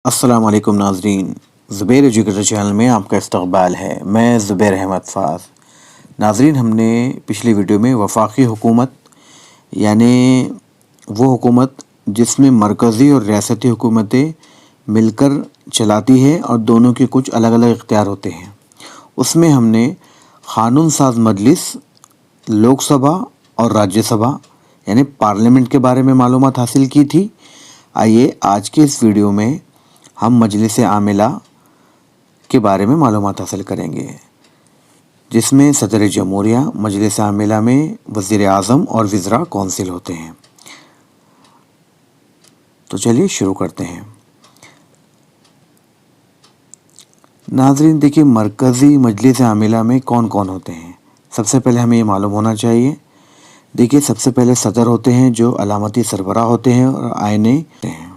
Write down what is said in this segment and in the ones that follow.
السلام علیکم ناظرین، زبیر ایجوکیٹر چینل میں آپ کا استقبال ہے۔ میں زبیر احمد فاض۔ ناظرین، ہم نے پچھلی ویڈیو میں وفاقی حکومت یعنی وہ حکومت جس میں مرکزی اور ریاستی حکومتیں مل کر چلاتی ہے اور دونوں کے کچھ الگ الگ اختیار ہوتے ہیں، اس میں ہم نے قانون ساز مجلس، لوک سبھا اور راجیہ سبھا یعنی پارلیمنٹ کے بارے میں معلومات حاصل کی تھی۔ آئیے آج کے اس ویڈیو میں ہم مجلس عاملہ کے بارے میں معلومات حاصل کریں گے، جس میں صدر جمہوریہ، مجلس عاملہ میں وزیر اعظم اور وزراء کونسل ہوتے ہیں۔ تو چلیے شروع کرتے ہیں۔ ناظرین دیکھیے، مرکزی مجلس عاملہ میں کون کون ہوتے ہیں، سب سے پہلے ہمیں یہ معلوم ہونا چاہیے۔ دیکھیے، سب سے پہلے صدر ہوتے ہیں جو علامتی سربراہ ہوتے ہیں اور آئینے ہوتے ہیں۔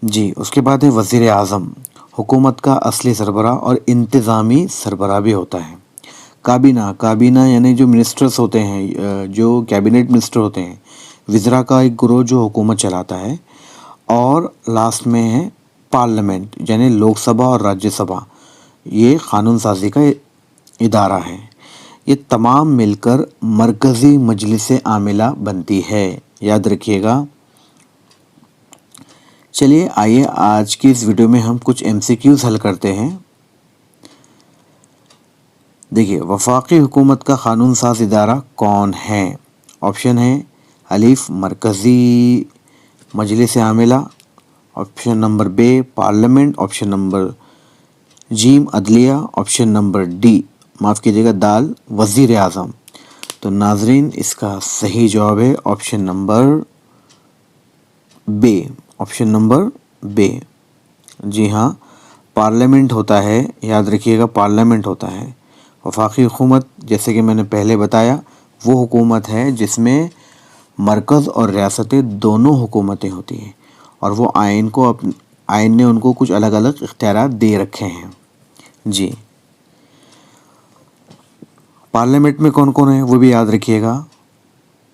جی، اس کے بعد ہے وزیر اعظم، حکومت کا اصلی سربراہ اور انتظامی سربراہ بھی ہوتا ہے۔ کابینہ یعنی جو منسٹرز ہوتے ہیں، جو کیبنٹ منسٹر ہوتے ہیں، وزراء کا ایک گروہ جو حکومت چلاتا ہے۔ اور لاسٹ میں ہے پارلیمنٹ یعنی لوک سبھا اور راجیہ سبھا، یہ قانون سازی کا ادارہ ہے۔ یہ تمام مل کر مرکزی مجلس عاملہ بنتی ہے، یاد رکھیے گا۔ چلیے آئیے آج کی اس ویڈیو میں ہم کچھ MCQs حل کرتے ہیں۔ دیکھیے، وفاقی حکومت کا قانون ساز ادارہ کون ہے؟ آپشن ہے الف مرکزی مجلس عاملہ، آپشن نمبر بے پارلیمنٹ، آپشن نمبر جیم عدلیہ، آپشن نمبر ڈی دال وزیر اعظم۔ تو ناظرین، اس کا صحیح جواب ہے آپشن نمبر بے۔ آپشن نمبر بے، جی ہاں، پارلیمنٹ ہوتا ہے، یاد رکھیے گا، پارلیمنٹ ہوتا ہے۔ وفاقی حکومت، جیسے کہ میں نے پہلے بتایا، وہ حکومت ہے جس میں مرکز اور ریاستیں دونوں حکومتیں ہوتی ہیں، اور وہ آئین نے ان کو کچھ الگ الگ اختیارات دے رکھے ہیں۔ جی، پارلیمنٹ میں کون کون ہے وہ بھی یاد رکھیے گا۔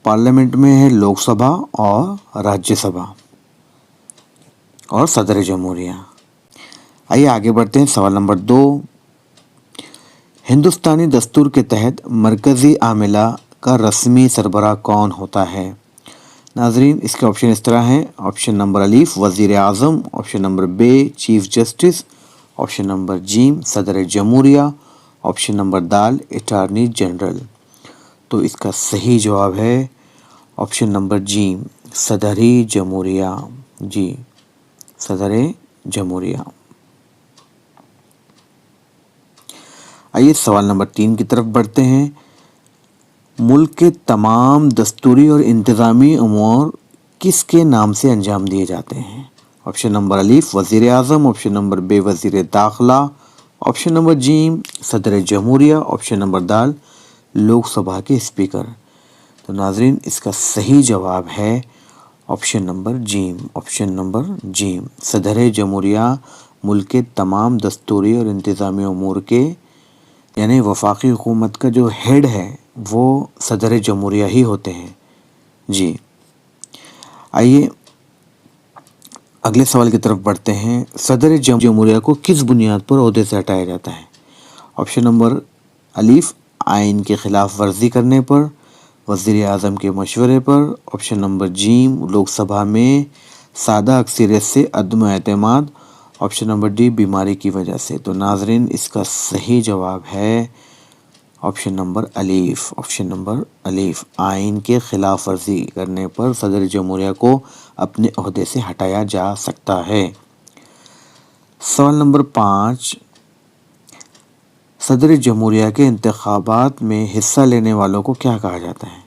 پارلیمنٹ میں ہے لوک سبھا اور راجیہ سبھا اور صدر جمہوریہ۔ آئیے آگے بڑھتے ہیں۔ سوال نمبر 2، ہندوستانی دستور کے تحت مرکزی عاملہ کا رسمی سربراہ کون ہوتا ہے؟ ناظرین، اس کے آپشن اس طرح ہیں۔ آپشن نمبر الف وزیر اعظم، آپشن نمبر بے چیف جسٹس، آپشن نمبر جیم صدر جمہوریہ، آپشن نمبر دال اٹارنی جنرل۔ تو اس کا صحیح جواب ہے آپشن نمبر جیم صدر جمہوریہ۔ جی، صدر جمہوریہ۔ آئیے سوال نمبر 3 کی طرف بڑھتے ہیں۔ ملک کے تمام دستوری اور انتظامی امور کس کے نام سے انجام دیے جاتے ہیں؟ آپشن نمبر الف وزیر اعظم، آپشن نمبر بے وزیر داخلہ، آپشن نمبر جیم صدر جمہوریہ، آپشن نمبر دال لوک سبھا کے اسپیکر۔ تو ناظرین، اس کا صحیح جواب ہے آپشن نمبر جیم۔ آپشن نمبر جیم، صدر جمہوریہ ملک کے تمام دستوری اور انتظامی امور کے یعنی وفاقی حکومت کا جو ہیڈ ہے وہ صدر جمہوریہ ہی ہوتے ہیں۔ جی، آئیے اگلے سوال کی طرف بڑھتے ہیں۔ صدر جمہوریہ کو کس بنیاد پر عہدے سے ہٹایا جاتا ہے؟ آپشن نمبر الف آئین کی خلاف ورزی کرنے پر، وزیر اعظم کے مشورے پر، آپشن نمبر جیم لوک سبھا میں سادہ اکثریت سے عدم اعتماد، آپشن نمبر ڈی بیماری کی وجہ سے۔ تو ناظرین، اس کا صحیح جواب ہے آپشن نمبر الف۔ آپشن نمبر الف، آئین کے خلاف ورزی کرنے پر صدر جمہوریہ کو اپنے عہدے سے ہٹایا جا سکتا ہے۔ سوال نمبر 5، صدر جمہوریہ کے انتخابات میں حصہ لینے والوں کو کیا کہا جاتا ہے؟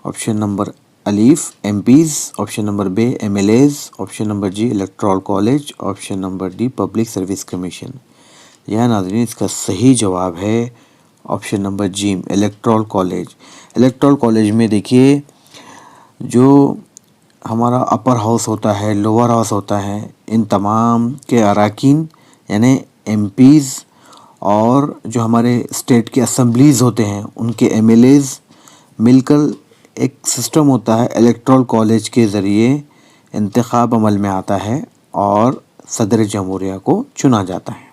آپشن نمبر الف MPs، آپشن نمبر بے MLAs، آپشن نمبر جی electoral college, option number D public service commission. یا ناظرین، اس کا صحیح جواب ہے آپشن نمبر جیم الیکٹورل کالج۔ الیکٹورل کالج میں دیکھیے، جو ہمارا اپر ہاؤس ہوتا ہے، لوور ہاؤس ہوتا ہے، ان تمام کے اراکین یعنی MPs اور جو ہمارے اسٹیٹ کے اسمبلیز ہوتے ہیں ان کے MLAs مل کر ایک سسٹم ہوتا ہے، الیکٹورل کالج کے ذریعے انتخاب عمل میں آتا ہے اور صدر جمہوریہ کو چنا جاتا ہے۔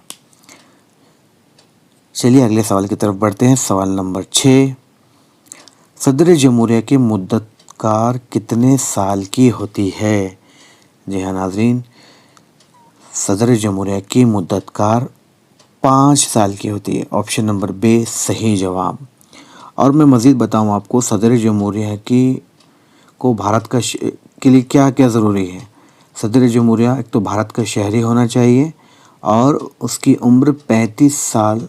چلیے اگلے سوال کی طرف بڑھتے ہیں۔ سوال نمبر 6، صدر جمہوریہ کی مدت کار کتنے سال کی ہوتی ہے؟ جی ہاں ناظرین، صدر جمہوریہ کی مدت کار 5 سال کی ہوتی ہے۔ آپشن نمبر بے صحیح جواب۔ اور میں مزید بتاؤں آپ کو، صدر جمہوریہ کو بھارت کے لیے کیا کیا ضروری ہے۔ صدر جمہوریہ ایک تو بھارت کا شہری ہونا چاہیے اور اس کی عمر 35 سال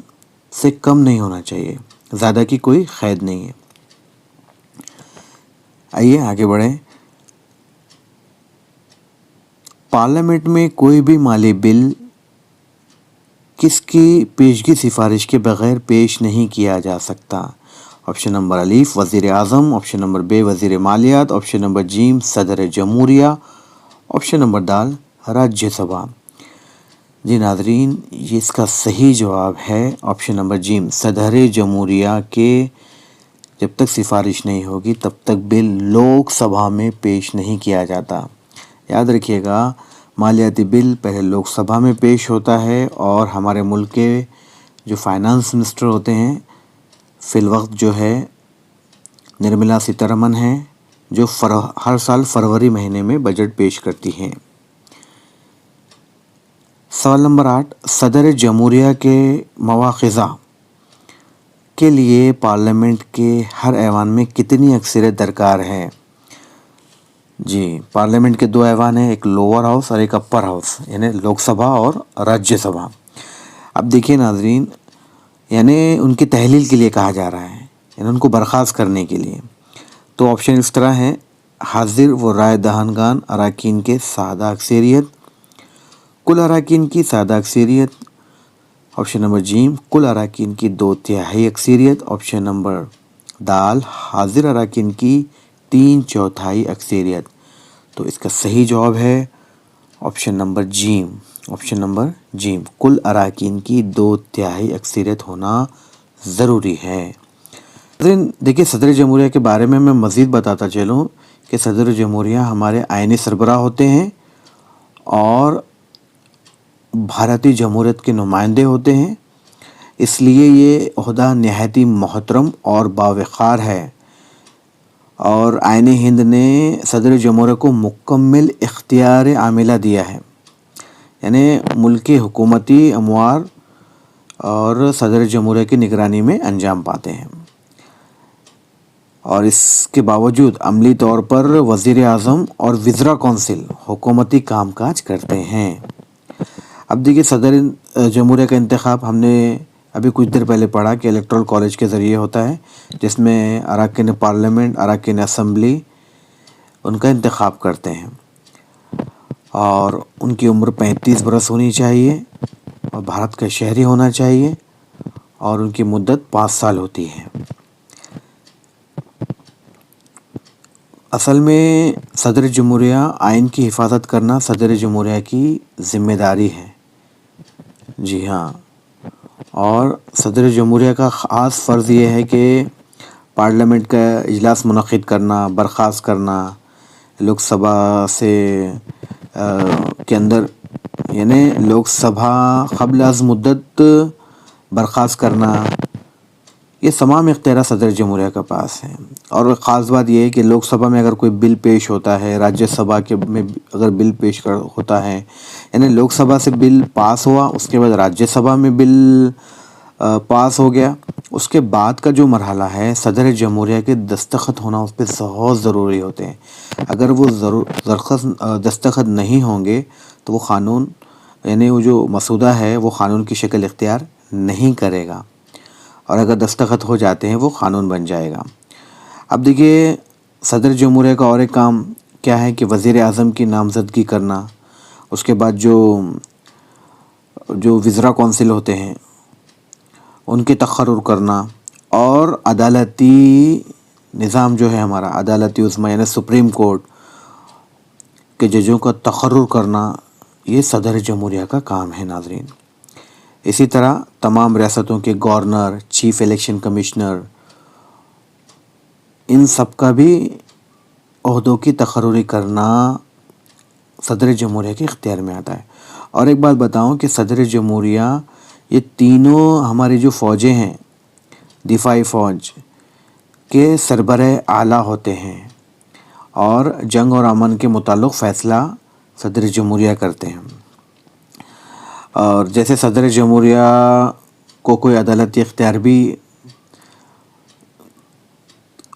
سے کم نہیں ہونا چاہیے، زیادہ کی کوئی قید نہیں ہے۔ آئیے آگے بڑھیں۔ پارلیمنٹ میں کوئی بھی مالی بل کس کی پیشگی سفارش کے بغیر پیش نہیں کیا جا سکتا؟ آپشن نمبر الف وزیر اعظم، آپشن نمبر بے وزیر مالیات، آپشن نمبر جیم صدر جمہوریہ، آپشن نمبر دال راجیہ سبھا۔ جی ناظرین، یہ اس کا صحیح جواب ہے آپشن نمبر جیم صدر جمہوریہ کے جب تک سفارش نہیں ہوگی تب تک بل لوک سبھا میں پیش نہیں کیا جاتا۔ یاد رکھیے گا، مالیاتی بل پہلے لوک سبھا میں پیش ہوتا ہے اور ہمارے ملک کے جو فائنانس منسٹر ہوتے ہیں فی الوقت جو ہے نرملا سیتارمن ہیں، جو ہر سال فروری مہینے میں بجٹ پیش کرتی ہیں۔ سوال نمبر 8، صدر جمہوریہ کے مواخذہ کے لیے پارلیمنٹ کے ہر ایوان میں کتنی اکثریت درکار ہے؟ جی، پارلیمنٹ کے 2 ایوان ہیں، ایک لوور ہاؤس اور ایک اپر ہاؤس، یعنی لوک سبھا اور راجیہ سبھا۔ اب دیکھیے ناظرین، یعنی ان کی تحلیل کے لیے کہا جا رہا ہے، یعنی ان کو برخاست کرنے کے لیے۔ تو آپشن اس طرح ہیں: حاضر و رائے دہندگان اراکین کے سادہ اکثریت، کل اراکین کی سادہ اکثریت، آپشن نمبر جیم کل اراکین کی 2/3 اکثریت، آپشن نمبر دال حاضر اراکین کی 3/4 اکثریت۔ تو اس کا صحیح جواب ہے آپشن نمبر جیم، آپشن نمبر جیم کل اراکین کی 2/3 اکثریت ہونا ضروری ہے۔ دیکھیے، صدر جمہوریہ کے بارے میں مزید بتاتا چلوں کہ صدر جمہوریہ ہمارے آئینی سربراہ ہوتے ہیں اور بھارتی جمہوریت کے نمائندے ہوتے ہیں، اس لیے یہ عہدہ نہایت ہی محترم اور باوقار ہے۔ اور آئین ہند نے صدر جمہوریہ کو مکمل اختیار عاملہ دیا ہے، یعنی ملک کے حکومتی امور اور صدر جمہوریہ کی نگرانی میں انجام پاتے ہیں، اور اس کے باوجود عملی طور پر وزیر اعظم اور وزراء کونسل حکومتی کام کاج کرتے ہیں۔ اب دیکھیے، صدر جمہوریہ کا انتخاب ہم نے ابھی کچھ دیر پہلے پڑھا کہ الیکٹرل کالج کے ذریعے ہوتا ہے، جس میں اراکین پارلیمنٹ، اراکین اسمبلی ان کا انتخاب کرتے ہیں، اور ان کی عمر 35 برس ہونی چاہیے اور بھارت کا شہری ہونا چاہیے، اور ان کی مدت 5 سال ہوتی ہے۔ اصل میں صدر جمہوریہ آئین کی حفاظت کرنا صدر جمہوریہ کی ذمہ داری ہے۔ جی ہاں، اور صدر جمہوریہ کا خاص فرض یہ ہے کہ پارلیمنٹ کا اجلاس منعقد کرنا، برخاست کرنا، لوک سبھا سے کے اندر، یعنی لوک سبھا قبل از مدت برخاست کرنا، یہ تمام اختیارات صدر جمہوریہ کے پاس ہیں۔ اور خاص بات یہ ہے کہ لوک سبھا میں اگر کوئی بل پیش ہوتا ہے، راجیہ سبھا میں اگر بل پیش ہوتا ہے، یعنی لوک سبھا سے بل پاس ہوا، اس کے بعد راجیہ سبھا میں بل پاس ہو گیا، اس کے بعد کا جو مرحلہ ہے صدر جمہوریہ کے دستخط ہونا اس پہ بہت ضروری ہوتے ہیں۔ اگر وہ دستخط نہیں ہوں گے تو وہ قانون، یعنی وہ جو مسودہ ہے وہ قانون کی شکل اختیار نہیں کرے گا، اور اگر دستخط ہو جاتے ہیں وہ قانون بن جائے گا۔ اب دیکھیے، صدر جمہوریہ کا اور ایک کام کیا ہے کہ وزیر اعظم کی نامزدگی کرنا، اس کے بعد جو وزراء کونسل ہوتے ہیں ان کی تقرر کرنا، اور عدالتی نظام جو ہے ہمارا عدالتی عظمیٰ یعنی سپریم کورٹ کے ججوں کا تقرر کرنا، یہ صدر جمہوریہ کا کام ہے ناظرین۔ اسی طرح تمام ریاستوں کے گورنر، چیف الیکشن کمشنر، ان سب کا بھی عہدوں کی تقرری کرنا صدر جمہوریہ کے اختیار میں آتا ہے۔ اور ایک بات بتاؤں کہ صدر جمہوریہ یہ تینوں ہماری جو فوجیں ہیں، دفاعی فوج کے سربراہ اعلیٰ ہوتے ہیں اور جنگ اور امن کے متعلق فیصلہ صدر جمہوریہ کرتے ہیں۔ اور جیسے صدر جمہوریہ کو کوئی عدالتی اختیار بھی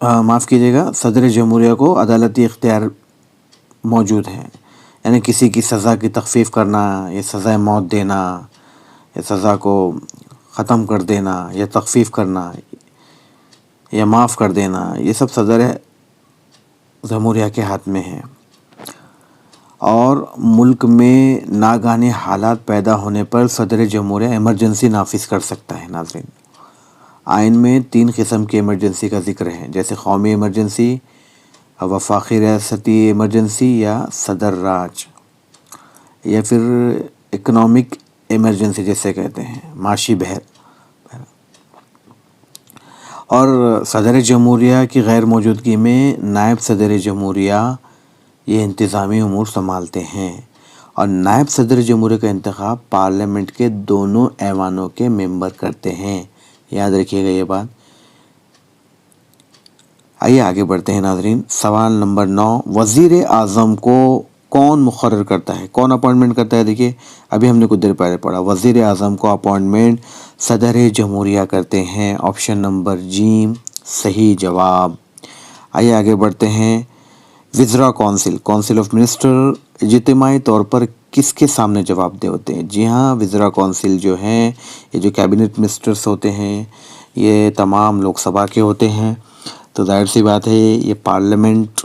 معاف کیجیے گا، صدر جمہوریہ کو عدالتی اختیار موجود ہے، یعنی کسی کی سزا کی تخفیف کرنا، یا سزائے موت دینا، یا سزا کو ختم کر دینا، یا تخفیف کرنا، یا معاف کر دینا، یہ سب صدر جمہوریہ کے ہاتھ میں ہے۔ اور ملک میں ناگہانی حالات پیدا ہونے پر صدر جمہوریہ ایمرجنسی نافذ کر سکتا ہے۔ ناظرین، آئین میں 3 قسم کی ایمرجنسی کا ذکر ہے، جیسے قومی ایمرجنسی، وفاقی ریاستی ایمرجنسی، یا صدر راج، یا پھر اکنامک ایمرجنسی جیسے کہتے ہیں، معاشی بحر۔ اور صدر جمہوریہ کی غیر موجودگی میں نائب صدر جمہوریہ یہ انتظامی امور سنبھالتے ہیں، اور نائب صدر جمہوریہ کا انتخاب پارلیمنٹ کے دونوں ایوانوں کے ممبر کرتے ہیں۔ یاد رکھیے گا یہ بات۔ آئیے آگے بڑھتے ہیں ناظرین۔ سوال نمبر 9، وزیر اعظم کو کون مقرر کرتا ہے، کون اپوائنٹمنٹ کرتا ہے؟ دیکھیے ابھی ہم نے کچھ دیر پہلے پڑھا، وزیر اعظم کو اپوائنٹمنٹ صدر جمہوریہ کرتے ہیں۔ آپشن نمبر جیم صحیح جواب۔ آئیے آگے بڑھتے ہیں۔ وزراء کونسل آف منسٹر اجتماعی طور پر کس کے سامنے جواب دہ ہوتے ہیں؟ جی ہاں، وزراء کونسل جو ہیں، یہ جو کیبنٹ منسٹرز ہوتے ہیں، یہ تمام لوک سبھا کے ہوتے ہیں، تو ظاہر سی بات ہے یہ پارلیمنٹ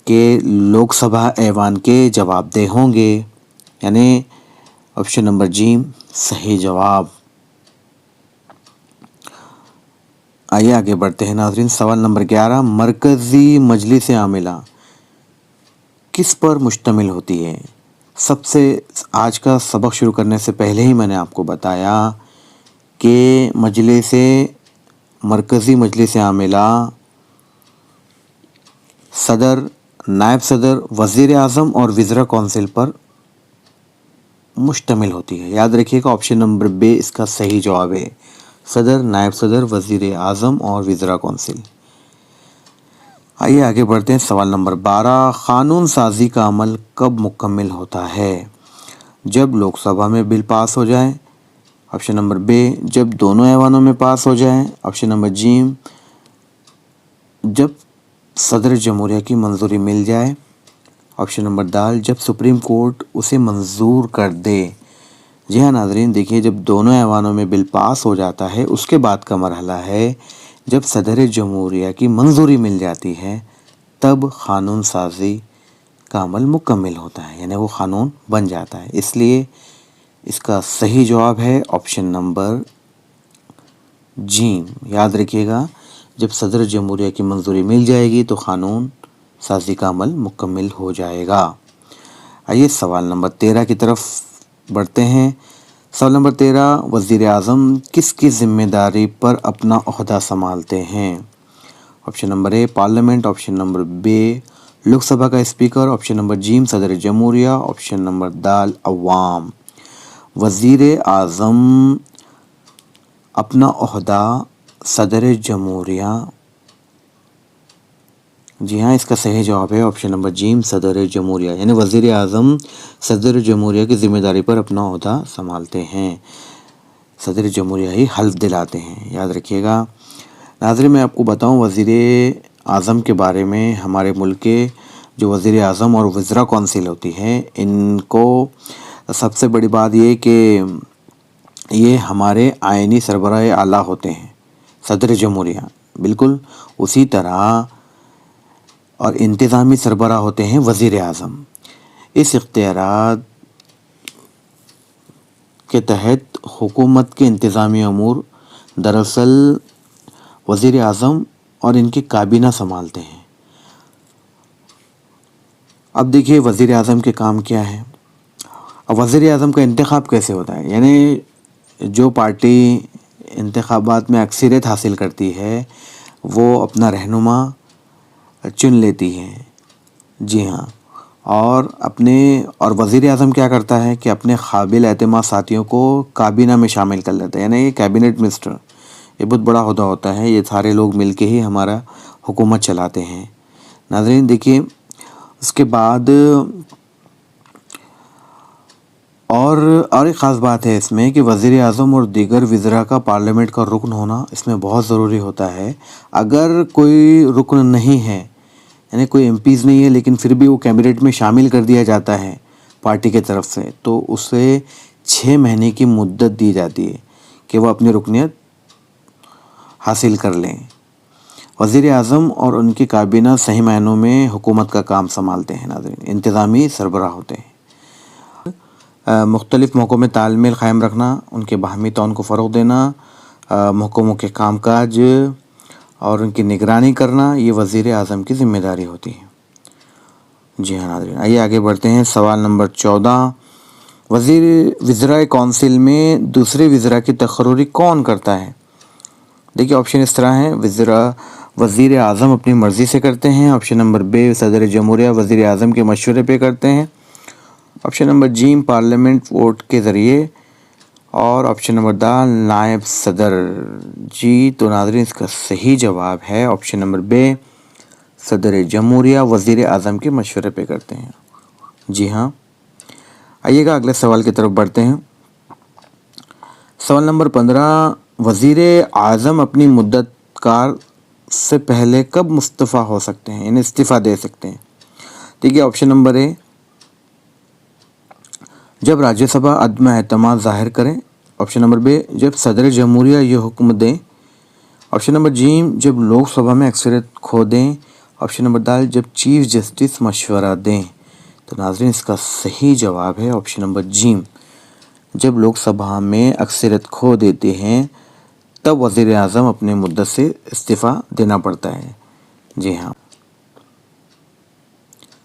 کے لوک سبھا ایوان کے جواب دہ ہوں گے، یعنی آپشن نمبر جیم صحیح جواب۔ آئیے آگے بڑھتے ہیں ناظرین۔ سوال نمبر 11، مرکزی مجلس عاملہ کس پر مشتمل ہوتی ہے؟ سب سے آج کا سبق شروع کرنے سے پہلے ہی میں نے آپ کو بتایا کہ مرکزی مجلس عاملہ صدر، نائب صدر، وزیر اعظم اور وزراء کونسل پر مشتمل ہوتی ہے۔ یاد رکھیے گا آپشن نمبر بی اس کا صحیح جواب ہے، صدر، نائب صدر، وزیر اعظم اور وزراء کونسل۔ آئیے آگے بڑھتے ہیں۔ سوال نمبر 12، قانون سازی کا عمل کب مکمل ہوتا ہے؟ جب لوک سبھا میں بل پاس ہو جائے، آپشن نمبر بی جب دونوں ایوانوں میں پاس ہو جائیں، آپشن نمبر جیم جب صدر جمہوریہ کی منظوری مل جائے، آپشن نمبر دال جب سپریم کورٹ اسے منظور کر دے۔ جی ہاں ناظرین، دیکھیے جب دونوں ایوانوں میں بل پاس ہو جاتا ہے اس کے بعد کا مرحلہ ہے جب صدر جمہوریہ کی منظوری مل جاتی ہے، تب قانون سازی کا عمل مکمل ہوتا ہے، یعنی وہ قانون بن جاتا ہے۔ اس لیے اس کا صحیح جواب ہے آپشن نمبر جیم۔ یاد رکھیے گا جب صدر جمہوریہ کی منظوری مل جائے گی تو قانون سازی کا عمل مکمل ہو جائے گا۔ آئیے سوال نمبر 13 کی طرف بڑھتے ہیں۔ سوال نمبر 13، وزیر اعظم کس کی ذمہ داری پر اپنا عہدہ سنبھالتے ہیں؟ Option number a parliament, option number be Lok Sabha کا اسپیکر، آپشن نمبر جیم صدر جمہوریہ، آپشن نمبر دال عوام۔ وزیر اعظم اپنا عہدہ صدر جمہوریہ، جی ہاں اس کا صحیح جواب ہے آپشن نمبر جیم صدر جمہوریہ، یعنی وزیر اعظم صدر جمہوریہ کی ذمہ داری پر اپنا عہدہ سنبھالتے ہیں، صدر جمہوریہ ہی حلف دلاتے ہیں۔ یاد رکھیے گا ناظرین، میں آپ کو بتاؤں وزیر اعظم کے بارے میں، ہمارے ملک کے جو وزیر اعظم اور وزراء کونسل ہوتی ہے، ان کو سب سے بڑی بات یہ کہ یہ ہمارے آئینی سربراہ اعلیٰ ہوتے ہیں، صدر جمہوریہ، بالکل اسی طرح اور انتظامی سربراہ ہوتے ہیں وزیر اعظم۔ اس اختیارات کے تحت حکومت کے انتظامی امور دراصل وزیر اعظم اور ان کی کابینہ سنبھالتے ہیں۔ اب دیکھیے وزیر اعظم کے کام کیا ہے، اب وزیر اعظم کا انتخاب کیسے ہوتا ہے، یعنی جو پارٹی انتخابات میں اکثریت حاصل کرتی ہے وہ اپنا رہنما چن لیتی ہے، جی ہاں، اور وزیر اعظم کیا کرتا ہے کہ اپنے قابل اعتماد ساتھیوں کو کابینہ میں شامل کر لیتا ہے، یعنی یہ کیبنٹ منسٹر، یہ بہت بڑا عہدہ ہوتا ہے، یہ سارے لوگ مل کے ہی ہمارا حکومت چلاتے ہیں۔ ناظرین دیکھیے اس کے بعد اور ایک خاص بات ہے اس میں کہ وزیر اعظم اور دیگر وزراء کا پارلیمنٹ کا رکن ہونا اس میں بہت ضروری ہوتا ہے۔ اگر کوئی رکن نہیں ہے، یعنی کوئی ایم پیز نہیں ہے، لیکن پھر بھی وہ کیبنٹ میں شامل کر دیا جاتا ہے پارٹی کی طرف سے، تو اسے 6 مہینے کی مدت دی جاتی ہے کہ وہ اپنی رکنیت حاصل کر لیں۔ وزیر اعظم اور ان کی کابینہ صحیح معنوں میں حکومت کا کام سنبھالتے ہیں۔ ناظرین انتظامی سربراہ ہوتے ہیں۔ مختلف موقعوں میں تال میل قائم رکھنا، ان کے باہمی تعاون کو فروغ دینا، محکموں کے کام کاج اور ان کی نگرانی کرنا، یہ وزیر اعظم کی ذمہ داری ہوتی ہے۔ جی ہاں ناظرین، آئیے آگے بڑھتے ہیں۔ سوال نمبر 14، وزراء کونسل میں دوسرے وزراء کی تقرری کون کرتا ہے؟ دیکھیے آپشن اس طرح ہیں، وزیر اعظم اپنی مرضی سے کرتے ہیں، آپشن نمبر بے صدر جمہوریہ وزیر اعظم کے مشورے پہ کرتے ہیں، آپشن نمبر جیم پارلیمنٹ ووٹ کے ذریعے، اور آپشن نمبر دال نائب صدر۔ جی تو ناظرین اس کا صحیح جواب ہے آپشن نمبر بے، صدر جمہوریہ وزیر اعظم کے مشورے پہ کرتے ہیں۔ جی ہاں، آئیے گا اگلے سوال کی طرف بڑھتے ہیں۔ سوال نمبر 15، وزیر اعظم اپنی مدت کار سے پہلے کب مستعفی ہو سکتے ہیں، یعنی استعفیٰ دے سکتے ہیں؟ ٹھیک ہے، آپشن نمبر اے، جب راجیہ سبھا عدم اعتماد ظاہر کرے، آپشن نمبر بے، جب صدر جمہوریہ یہ حکم دیں، آپشن نمبر جیم، جب لوک سبھا میں اکثریت کھو دیں، آپشن نمبر دال، جب چیف جسٹس مشورہ دیں۔ تو ناظرین اس کا صحیح جواب ہے آپشن نمبر جیم، جب لوک سبھا میں اکثریت کھو دیتے ہیں تب وزیر اعظم اپنے مدت سے استعفیٰ دینا پڑتا ہے۔ جی ہاں،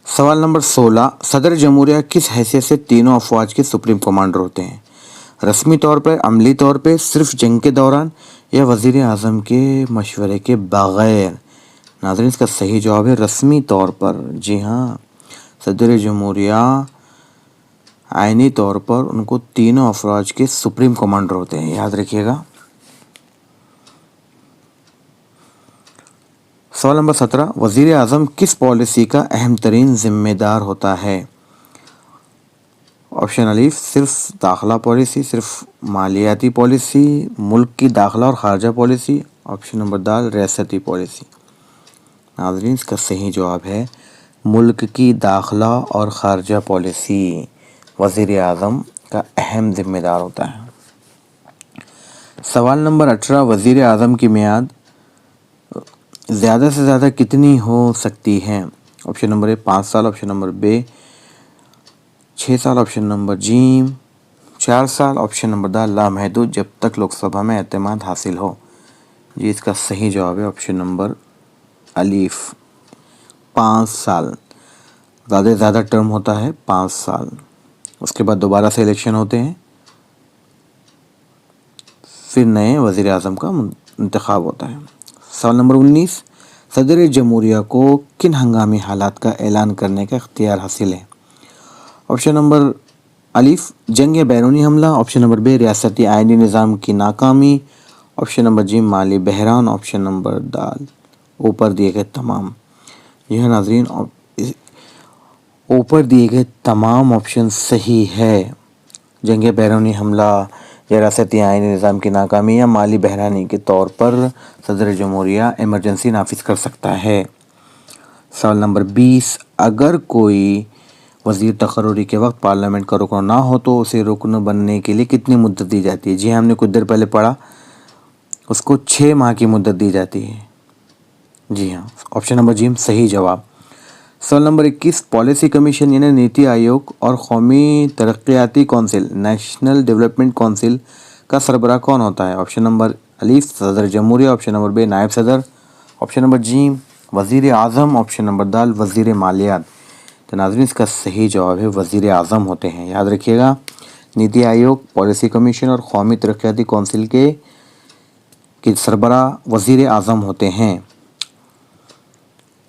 سوال نمبر 16، صدر جمہوریہ کس حیثیت سے تینوں افواج کے سپریم کمانڈر ہوتے ہیں؟ رسمی طور پر، عملی طور پہ، صرف جنگ کے دوران، یا وزیر اعظم کے مشورے کے بغیر؟ ناظرین اس کا صحیح جواب ہے رسمی طور پر۔ جی ہاں، صدر جمہوریہ آئینی طور پر ان کو تینوں افواج کے سپریم کمانڈر ہوتے ہیں، یاد رکھیے گا۔ سوال نمبر 17، وزیر اعظم کس پالیسی کا اہم ترین ذمہ دار ہوتا ہے؟ آپشن الف، صرف داخلہ پالیسی، صرف مالیاتی پالیسی، ملک کی داخلہ اور خارجہ پالیسی، آپشن نمبر دال ریاستی پالیسی۔ ناظرین اس کا صحیح جواب ہے ملک کی داخلہ اور خارجہ پالیسی وزیر اعظم کا اہم ذمہ دار ہوتا ہے۔ سوال نمبر 18، وزیر اعظم کی میعاد زیادہ سے زیادہ کتنی ہو سکتی ہے؟ آپشن نمبر اے 5 سال، آپشن نمبر بے 6 سال، آپشن نمبر جیم 4 سال، آپشن نمبر دا لامحدود، جب تک لوک سبھا میں اعتماد حاصل ہو۔ جی اس کا صحیح جواب ہے آپشن نمبر الف، 5 سال، زیادہ سے زیادہ ٹرم ہوتا ہے 5 سال، اس کے بعد دوبارہ سے الیکشن ہوتے ہیں، پھر نئے وزیر اعظم کا انتخاب ہوتا ہے۔ سوال نمبر 19، صدر جمہوریہ کو کن ہنگامی حالات کا اعلان کرنے کا اختیار حاصل ہے؟ آپشن نمبر الف، جنگ یا بیرونی حملہ، آپشن نمبر بے، ریاستی آئینی نظام کی ناکامی، آپشن نمبر جی، مالی بحران، آپشن نمبر دال اوپر دیے گئے تمام۔ یہ ناظرین اوپر دیے گئے تمام آپشن صحیح ہے۔ جنگ یا بیرونی حملہ یا ریاستی آئینی نظام کی ناکامی یا مالی بحرانی کے طور پر صدر جمہوریہ ایمرجنسی نافذ کر سکتا ہے۔ سوال نمبر 20، اگر کوئی وزیر تقرری کے وقت پارلیمنٹ کا رکن نہ ہو تو اسے رکن بننے کے لیے کتنی مدت دی جاتی ہے؟ جی ہم نے کچھ دیر پہلے پڑھا، اس کو 6 ماہ کی مدت دی جاتی ہے۔ جی ہاں، آپشن نمبر جیم صحیح جواب۔ سوال نمبر 21، پالیسی کمیشن یعنی نیتی آیوگ اور قومی ترقیاتی کونسل نیشنل ڈیولپمنٹ کونسل کا سربراہ کون ہوتا ہے؟ آپشن نمبر الف، صدر جمہوریہ، آپشن نمبر بے، نائب صدر، آپشن نمبر جیم، وزیر اعظم، آپشن نمبر دال وزیر مالیات۔ تو ناظرین اس کا صحیح جواب ہے وزیر اعظم ہوتے ہیں، یاد رکھیے گا۔ نیتی آیوگ، پالیسی کمیشن اور قومی ترقیاتی کونسل کے سربراہ وزیر اعظم ہوتے ہیں۔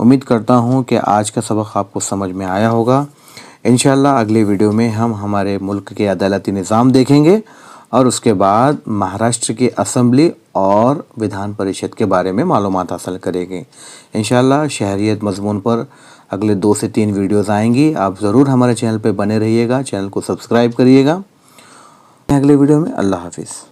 امید کرتا ہوں کہ آج کا سبق آپ کو سمجھ میں آیا ہوگا۔ انشاءاللہ اگلے ویڈیو میں ہم ہمارے ملک کے عدالتی نظام دیکھیں گے اور اس کے بعد مہاراشٹر کی اسمبلی اور ودھان پریشد کے بارے میں معلومات حاصل کریں گے۔ انشاءاللہ شہریت مضمون پر اگلے 2 سے 3 ویڈیوز آئیں گی۔ آپ ضرور ہمارے چینل پہ بنے رہیے گا، چینل کو سبسکرائب کریے گا۔ اگلے ویڈیو میں اللہ حافظ۔